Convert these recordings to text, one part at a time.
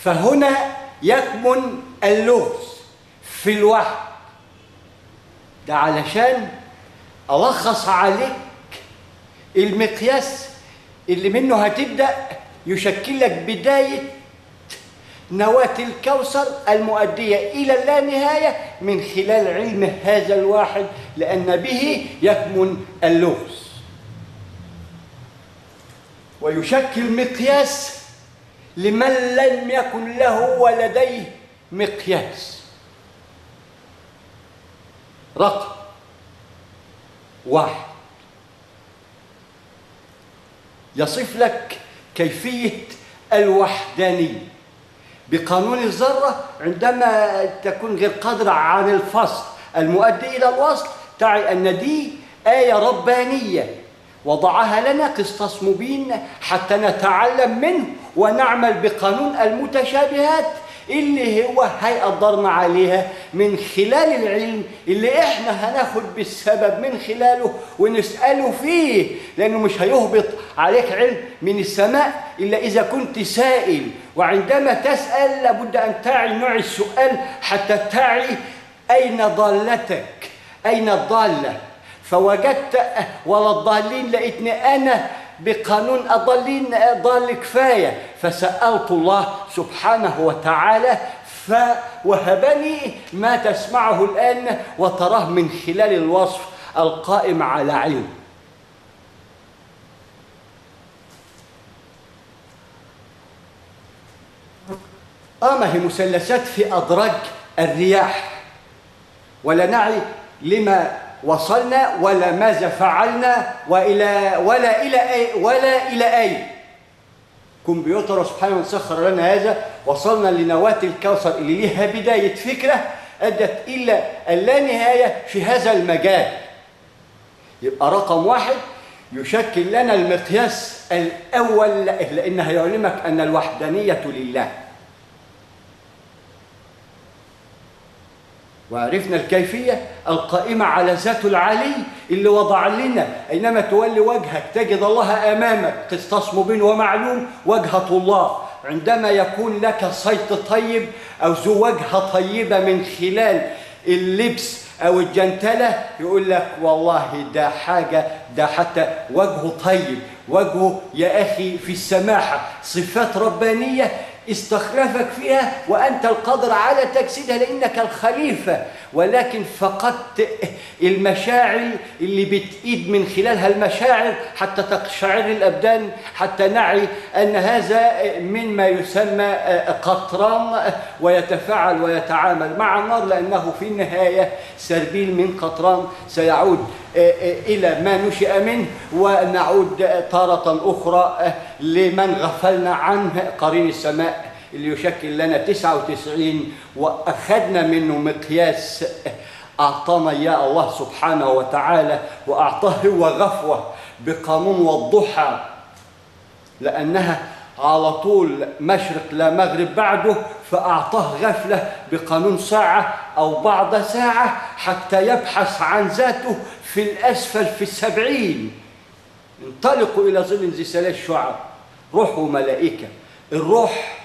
فهنا يكمن اللغز في الوحد ده، علشان ألخص عليك المقياس اللي منه هتبدأ يشكل لك بداية نواة الكوثر المؤدية إلى اللانهاية من خلال علم هذا الواحد، لأن به يكمن اللغز، ويشكل مقياس لمن لم يكن له ولديه مقياس. رقم واحد يصف لك كيفية الوحدانية بقانون الذرة عندما تكون غير قادرة عن الفصل المؤدي إلى الوصل، تعي أن دي آية ربانية وضعها لنا قسطاس مبين حتى نتعلم منه ونعمل بقانون المتشابهات اللي هو هيقدرنا عليها من خلال العلم اللي احنا هناخد بالسبب من خلاله ونسأله فيه، لأنه مش هيهبط عليك علم من السماء إلا إذا كنت سائل، وعندما تسأل لابد أن تعي نوع السؤال حتى تعي أين ضالتك، أين الضالة. فوجدت ولا الضالين، لقيتني أنا بقانون أضلين ضال كفاية، فسألت الله سبحانه وتعالى فوهبني ما تسمعه الآن وتراه من خلال الوصف القائم على علم. ما هي مثلثات في أدراج الرياح، ولا نعي لما وصلنا ولا ماذا فعلنا ولا إلى أين. كمبيوتر سبحانه سخر لنا هذا، وصلنا لنواة الكوثر اللي ليها بداية فكرة أدت إلى اللانهاية في هذا المجال. يبقى رقم واحد يشكل لنا المقياس الأول، لأنه يعلمك أن الوحدانية لله. وعرفنا الكيفية القائمة على ذات العلي اللي وضع لنا أينما تولي وجهك تجد الله أمامك، قسطاس مبين ومعلوم وجهة الله. عندما يكون لك صيت طيب أو ذو وجهة طيبة من خلال اللبس أو الجنتلة، يقول لك والله ده حاجة، ده حتى وجهه طيب، وجهه يا أخي في السماحة، صفات ربانية استخلفك فيها وأنت القادر على تجسيدها لأنك الخليفة، ولكن فقدت المشاعر اللي بتقيد من خلالها المشاعر حتى تقشعر الأبدان، حتى نعي أن هذا مما يسمى قطران ويتفاعل ويتعامل مع النار، لأنه في النهاية سربيل من قطران سيعود إلى ما نشأ منه، ونعود تارة أخرى لمن غفلنا عنه قرين السماء اللي يشكل لنا 99 وأخذنا منه مقياس أعطانا إياه الله سبحانه وتعالى، وأعطاه هو غفوة بقانون والضحى، لأنها على طول مشرق لا مغرب بعده، فأعطاه غفلة بقانون ساعة أو بعض ساعة حتى يبحث عن ذاته في الأسفل في 70. انطلقوا إلى ظل ذي 3 شعب، روح وملائكة. الروح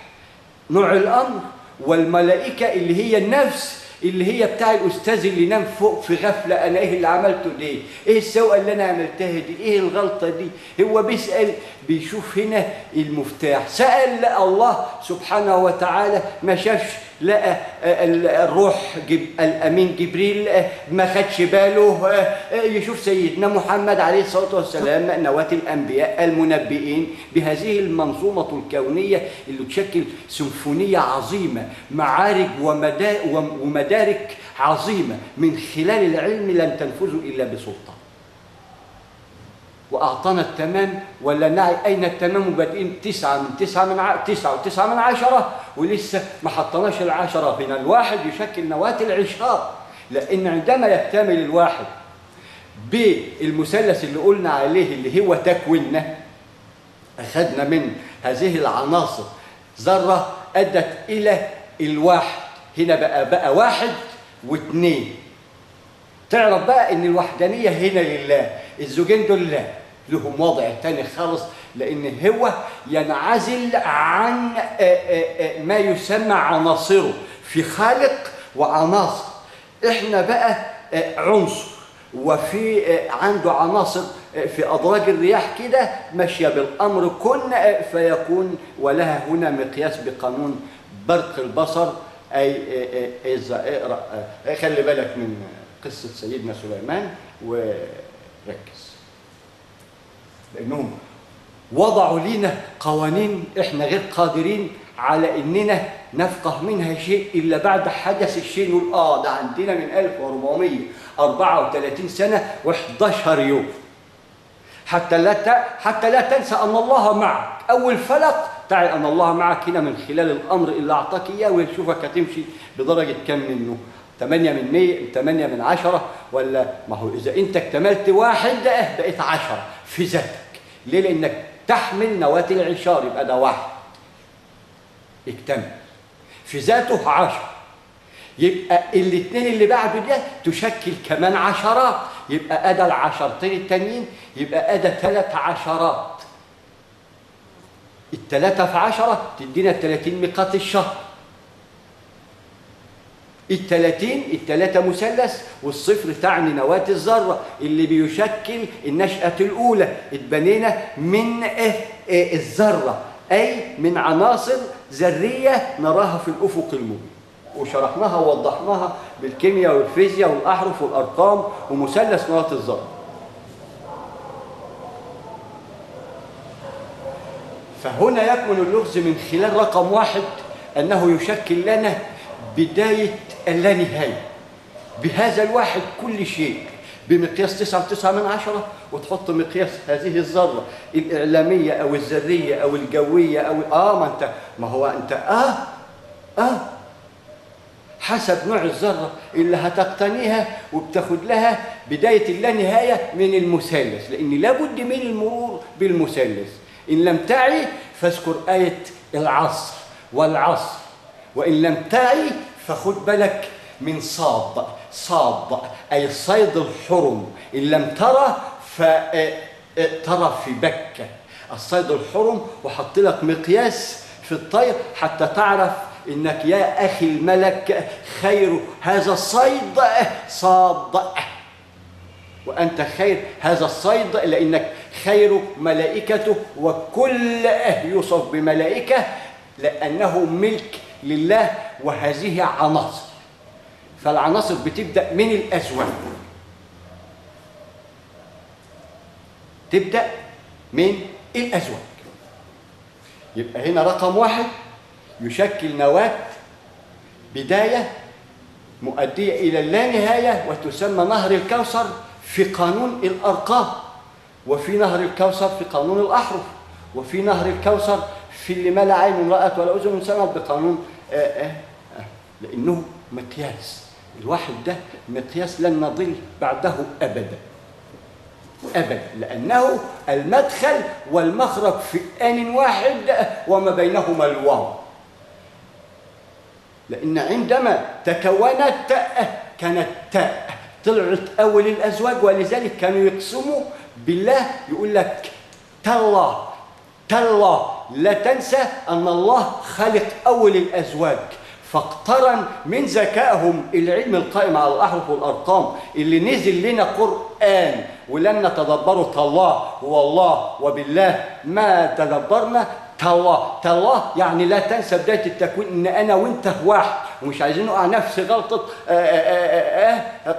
نوع الأمر، والملائكة اللي هي النفس اللي هي بتاع الأستاذ اللي نام فوق في غفلة، أنا إيه اللي عملته دي؟ إيه السوء اللي أنا عملتها دي؟ إيه الغلطة دي؟ هو بيسأل، بيشوف هنا المفتاح. سأل الله سبحانه وتعالى، ما شافش، لقى الروح الأمين جبريل ما خدش باله، يشوف سيدنا محمد عليه الصلاة والسلام نواة الأنبياء المنبئين بهذه المنظومة الكونية اللي تشكل سيمفونية عظيمة، معارج ومدارك عظيمة من خلال العلم لن تنفذوا إلا بسلطان. وأعطانا التمام، ولا نعي أين التمام؟ بادئين 9 ولسه ما حطناش 10 هنا. الواحد يشكل نواة العشار، لأن عندما يكتمل الواحد بالمثلث اللي قلنا عليه اللي هو تكويننا، أخذنا من هذه العناصر ذرة أدت إلى الواحد. هنا بقى 1 و2. تعرف بقى ان الوحدانية هنا لله، الزوجين دول لهم وضع تاني خالص لأن هو ينعزل عن ما يسمى عناصره، في خالق وعناصر. إحنا بقى عنصر، وفي عنده عناصر في أدراج الرياح كده ماشية بالأمر كن فيكون، ولها هنا مقياس بقانون برق البصر. اقرأ، خلي بالك من قصة سيدنا سليمان وركز، لأنهم وضعوا لنا قوانين إحنا غير قادرين على إننا نفقه منها شيء إلا بعد حدث الشيء. نقول ده عندنا من 1434 سنة و11 يوم. حتى لا تنسى أن الله معك. أول فلق تعي أن الله معك هنا من خلال الأمر اللي أعطاك إياه، ويشوفك هتمشي بدرجة كم منه، 8 من 100، 8 من 10، ولا ما هو إذا أنت اكتملت 1 بقيت 10 في ذاتك. ليه؟ لأنك تحمل نواة العشار، يبقى ده 1 اكتمل في ذاته 10. يبقى الاثنين اللي بعده ده تشكل كمان عشرات، يبقى أدى العشرتين التانيين، يبقى أدى 3 عشرات. ال3 في 10 تدينا 30 ميقات الشهر. ال3 مثلث، والصفر تعني نواة الذرة اللي بيشكل النشأة الأولى. اتبنينا من الذرة، أي من عناصر ذرية نراها في الأفق المبين، وشرحناها ووضحناها بالكيمياء والفيزياء والأحرف والأرقام ومثلث نواة الذرة. فهنا يكمن اللغز من خلال رقم 1 أنه يشكل لنا بداية اللانهاية. بهذا الواحد كل شيء بمقياس 9.9، وتحط مقياس هذه الذرة الإعلامية أو الذرية أو الجوية أو ما هو أنت حسب نوع الذرة اللي هتقتنيها، وبتاخد لها بداية اللانهاية من المثلث، لأن لابد من المرور بالمثلث. إن لم تعي فاذكر آية العصر والعصر، وإن لم تعي فخد بالك من صاد أي الصيد الحرم. إن لم ترى فترى في بكة الصيد الحرم، وحط لك مقياس في الطير حتى تعرف إنك يا أخي الملك خير هذا الصيد صاد، وأنت خير هذا الصيد لأنك خير ملائكته، وكل يوصف بملائكة لأنه ملك لله. وهذه عناصر، فالعناصر بتبدأ من الأزواج، تبدأ من الأزواج. يبقى هنا رقم 1 يشكل نواة بداية مؤدية إلى اللانهاية، وتسمى نهر الكوثر في قانون الأرقام، وفي نهر الكوثر في قانون الأحرف، وفي نهر الكوثر في اللي ما لا عين رأت ولا أذن سمعت بقانون لأنه مقياس. الواحد ده مقياس لن نضل بعده أبدا أبدا، لأنه المدخل والمخرج في آن واحد وما بينهما الواو. لأن عندما تكونت كانت تاء، طلعت أول الأزواج، ولذلك كانوا يقسموا بالله، يقول لك تالله تالله، لا تنسى أن الله خلق أول الأزواج. فاقترن من ذكائهم العلم القائم على الأحرف والأرقام اللي نزل لنا قرآن ولن نتدبره تالله والله وبالله ما تدبرنا. تالله يعني لا تنسى بداية التكوين إن أنا وأنت واحد، ومش عايزين نقع نفس غلطة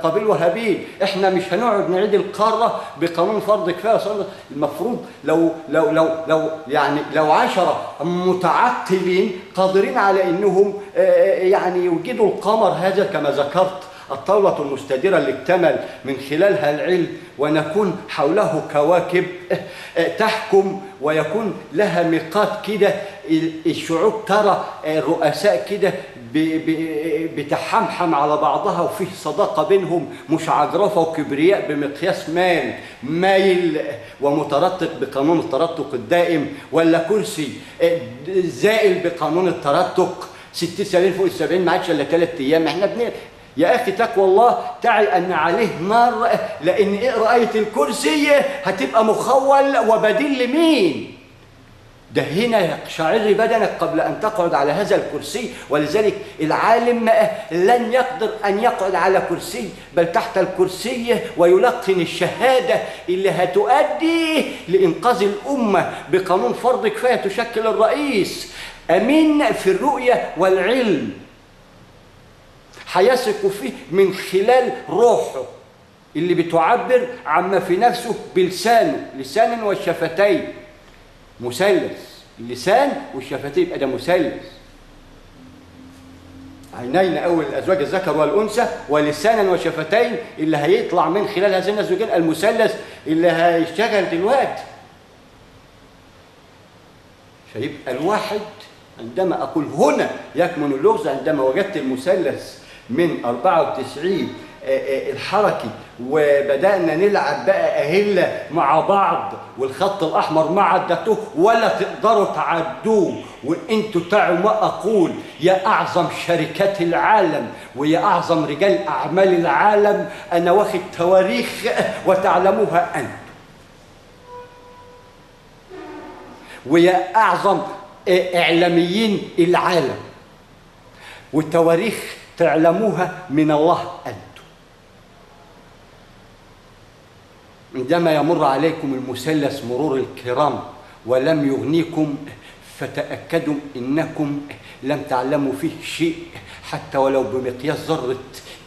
قابيل وهابيل. إحنا مش هنقعد نعيد القارة بقانون فرض كفاية. المفروض لو 10 متعقلين قادرين على إنهم يعني يوجدوا القمر هذا كما ذكرت، الطاولة المستديرة اللي اكتمل من خلالها العلم، ونكون حوله كواكب تحكم ويكون لها ميقات كده. الشعوب ترى الرؤساء كده بتحمحم على بعضها، وفيه صداقة بينهم، مش عجرفة وكبرياء بمقياس مايل ومترتق بقانون الترتق الدائم، ولا كرسي زائل بقانون الترتق 60 70 فوق ال70 ما عادش الا 3 ايام. احنا يا أخي تقوى الله تعي أن عليه نار، لأن اقرأ آية الكرسي هتبقى مخول وبديل لمين؟ ده هنا يقشعر بدنك قبل أن تقعد على هذا الكرسي. ولذلك العالم لن يقدر أن يقعد على كرسي، بل تحت الكرسي ويلقن الشهادة اللي هتؤدي لإنقاذ الأمة بقانون فرض كفاية تشكل الرئيس، أمين في الرؤية والعلم، هيثق فيه من خلال روحه اللي بتعبر عما في نفسه بلسانه، لسان والشفتين، مثلث، اللسان والشفتين يبقى ده مثلث. عينين أول الأزواج الذكر والأنثى، ولسانا وشفتين اللي هيطلع من خلال هذين الزوجين المثلث اللي هيشتغل دلوقتي. فيبقى الواحد عندما أقول هنا يكمن اللغز، عندما وجدت المثلث من 94 الحركي وبدأنا نلعب بقى أهلة مع بعض والخط الأحمر ما عدتوه ولا تقدروا تعدوه، وانتوا تعوا ما أقول يا أعظم شركات العالم ويا أعظم رجال أعمال العالم، أنا واخد تواريخ وتعلموها أنتم، ويا أعظم إعلاميين العالم والتواريخ تعلموها من الله أنتم. عندما يمر عليكم المثلث مرور الكرام ولم يغنيكم فتأكدوا إنكم لم تعلموا فيه شيء حتى ولو بمقياس ذرة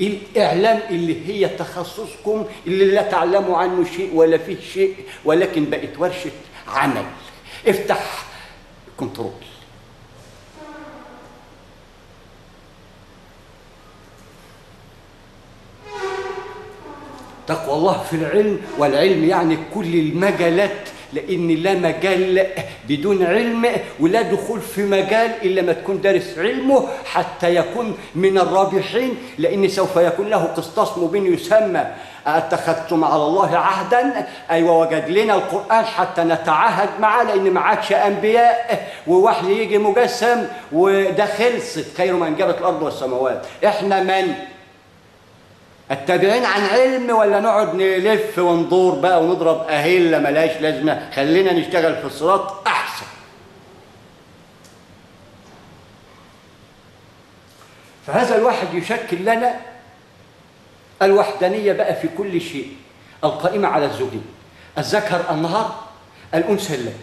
الإعلام اللي هي تخصصكم، اللي لا تعلموا عنه شيء ولا فيه شيء، ولكن بقت ورشة عمل. افتح كنترول. تقوى الله في العلم، والعلم يعني كل المجالات، لأن لا مجال بدون علم ولا دخول في مجال إلا ما تكون دارس علمه حتى يكون من الرابحين، لأن سوف يكون له قسطاس مبين يسمى اتخذتم على الله عهدا. أيوة، وجد لنا القرآن حتى نتعهد معه، لأن ما عادش أنبياء ووحي يجي مجسم وده خلصت. خير من جابت الأرض والسماوات. إحنا من التابعين عن علم ولا نقعد نلف وندور بقى ونضرب أهلة ملاش لازمة؟ خلينا نشتغل في الصراط أحسن. فهذا الواحد يشكل لنا الوحدانية بقى في كل شيء، القائمة على الزوجين، الذكر النهار الأنثى الليل،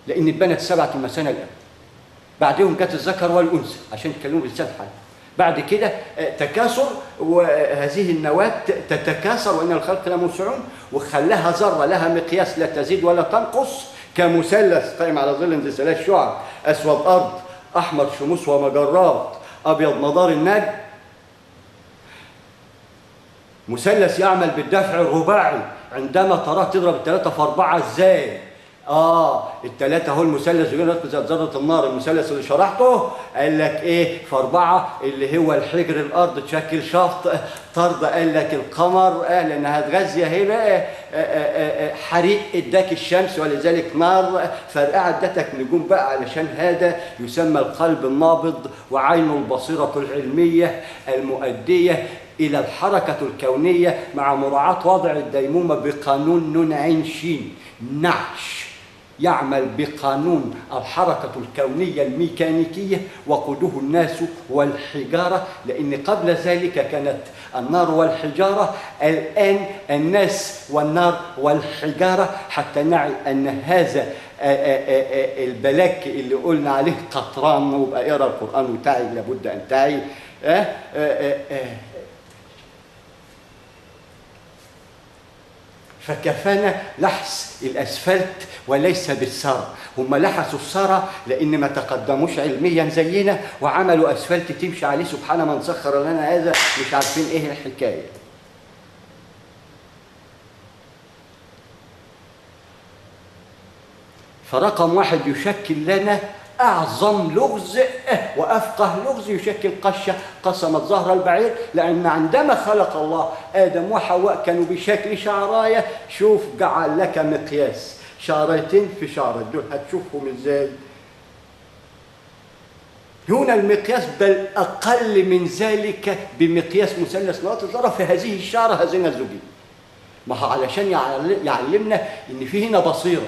لأن اتبنت 7 المثاني الأول، بعدهم جت الذكر والأنثى عشان يتكلموا بلسان حال. بعد كده تكاثر، وهذه النواة تتكاثر وإن الخلق لموسعون، وخلاها ذرة لها مقياس لا تزيد ولا تنقص، كمثلث قائم على ظل ذي 3 شعب، أسود أرض، أحمر شموس ومجرات، أبيض مدار النجم. مثلث يعمل بالدفع الرباعي، عندما تراه تضرب 3 في 4 ازاي؟ ال3 هو المثلث زي ذرة النار. المثلث اللي شرحته قال لك ايه؟ في 4 اللي هو الحجر الارض تشكل شفط طرد، قال لك القمر لانها هتغذي اهي بقى حريق اداك الشمس ولذلك نار فرقعه ادتك نجوم بقى، علشان هذا يسمى القلب النابض وعينه البصيرة العلمية المؤدية إلى الحركة الكونية مع مراعاة وضع الديمومة بقانون نون عين شين نعش، يعمل بقانون الحركة الكونية الميكانيكية وقوده الناس والحجارة، لأن قبل ذلك كانت النار والحجارة، الآن الناس والنار والحجارة، حتى نعي أن هذا البلاك اللي قلنا عليه قطران، وبقى اقرا القرآن وتعي لابد أن تعي فكفانا لحس الأسفلت وليس بالثرى. هم لحسوا الثرى لأن ما تقدموش علميا زينا وعملوا أسفلت تمشي عليه. سبحان من سخر لنا هذا، مش عارفين إيه الحكاية. فرقم 1 يشكل لنا أعظم لغز وأفقه لغز، يشكل قشة قسمت ظهر البعير، لأن عندما خلق الله آدم وحواء كانوا بشكل شعراية. شوف جعل لك مقياس 2 في شعرة، دول هتشوفهم إزاي؟ هنا المقياس بل أقل من ذلك بمقياس مثلث نواة الذرة في هذه الشعرة هذين الزوجين. ما هو علشان يعلمنا إن في هنا بصيرة،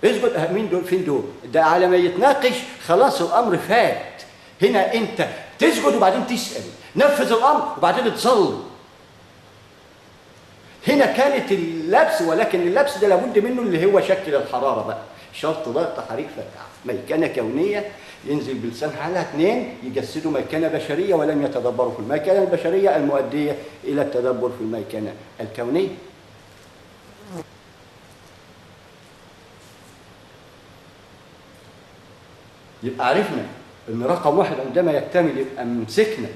اسجد. مين دول؟ فين دول؟ ده على ما يتناقش خلاص الامر فات. هنا انت تسجد وبعدين تسال، نفذ الامر وبعدين تصلي. هنا كانت اللبس، ولكن اللبس ده لابد منه اللي هو شكل الحراره بقى، شرط ضغط حريق فتح. ميكنه كونيه ينزل بلسان حالها، اثنين يجسدوا ميكنه بشريه ولم يتدبروا في الميكنه البشريه المؤديه الى التدبر في الميكنه الكونيه. يبقى عرفنا ان رقم واحد عندما يكتمل يبقى مسكنا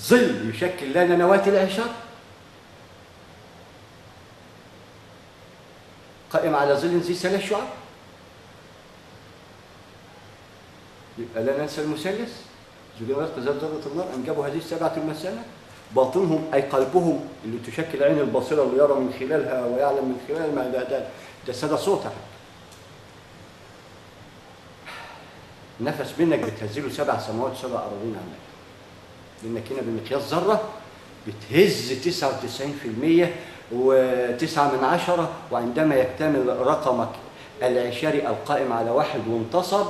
ظل يشكل لنا نواه العشار قائم على ظل ذي ثلاث شعاب. يبقى لا ننسى المثلث زوجين رزق ذات ذرة النار أنجبوا هذه السبعة المثانة. باطنهم أي قلبهم اللي تشكل عين البصيرة اللي يرى من خلالها ويعلم من خلالها ما ده سادة صوتها. نفس منك بتهزله 7 سماوات و7 أراضين عنك، لأنك هنا بمقياس ذرة بتهز 99% و9، وعندما يكتمل رقمك العشاري القائم على 1 وانتصب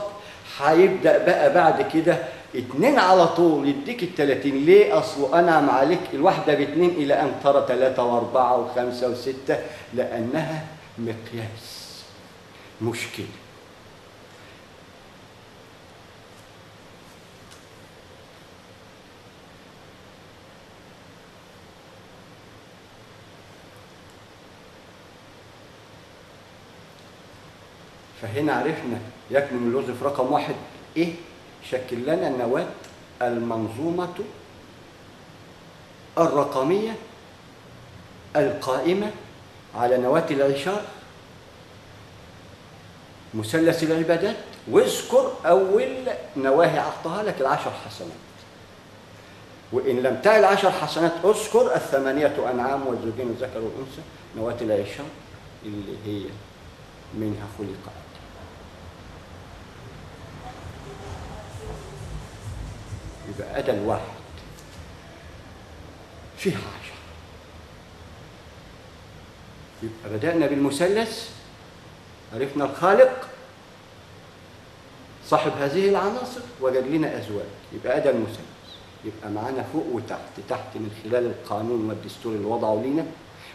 هيبدأ بقى بعد كده 2 على طول يديك ال30. ليه؟ أصله أنعم عليك الواحدة ب2 إلى أن ترى 3 و4 و5 و6، لأنها مقياس مشكلة. فهنا عرفنا يكمن اللغز في رقم 1 إيه؟ شكل لنا النواة المنظومة الرقمية القائمة على نواة العشار مثلث العبادات. واذكر أول نواهي أعطاها لك 10 حسنات، وإن لم تعل 10 حسنات اذكر 8 أنعام والزوجين الذكر والأنثى نواة العشار اللي هي منها خلق آدم. يبقى أدى الواحد فيها 10. يبقى بدأنا بالمثلث، عرفنا الخالق صاحب هذه العناصر وجد لنا أزواج، يبقى أدى المثلث. يبقى معانا فوق وتحت، تحت من خلال القانون والدستور اللي وضعوا لنا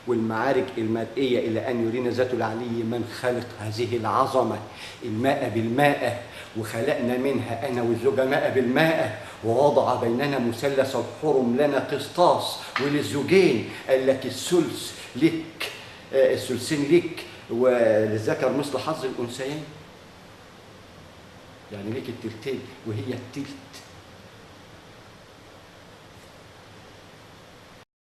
والمعارك المرئية إلى أن يرينا ذات العلي من خلق هذه العظمة الماء بالماء، وخلقنا منها أنا والزوجة ماء بالماء، ووضع بيننا مثلث الحرم لنا قسطاس وللزوجين قال لك الثلث لك، الثلثين لك وللذكر مثل حظ الأنثيين، يعني لك التلتين وهي التلت.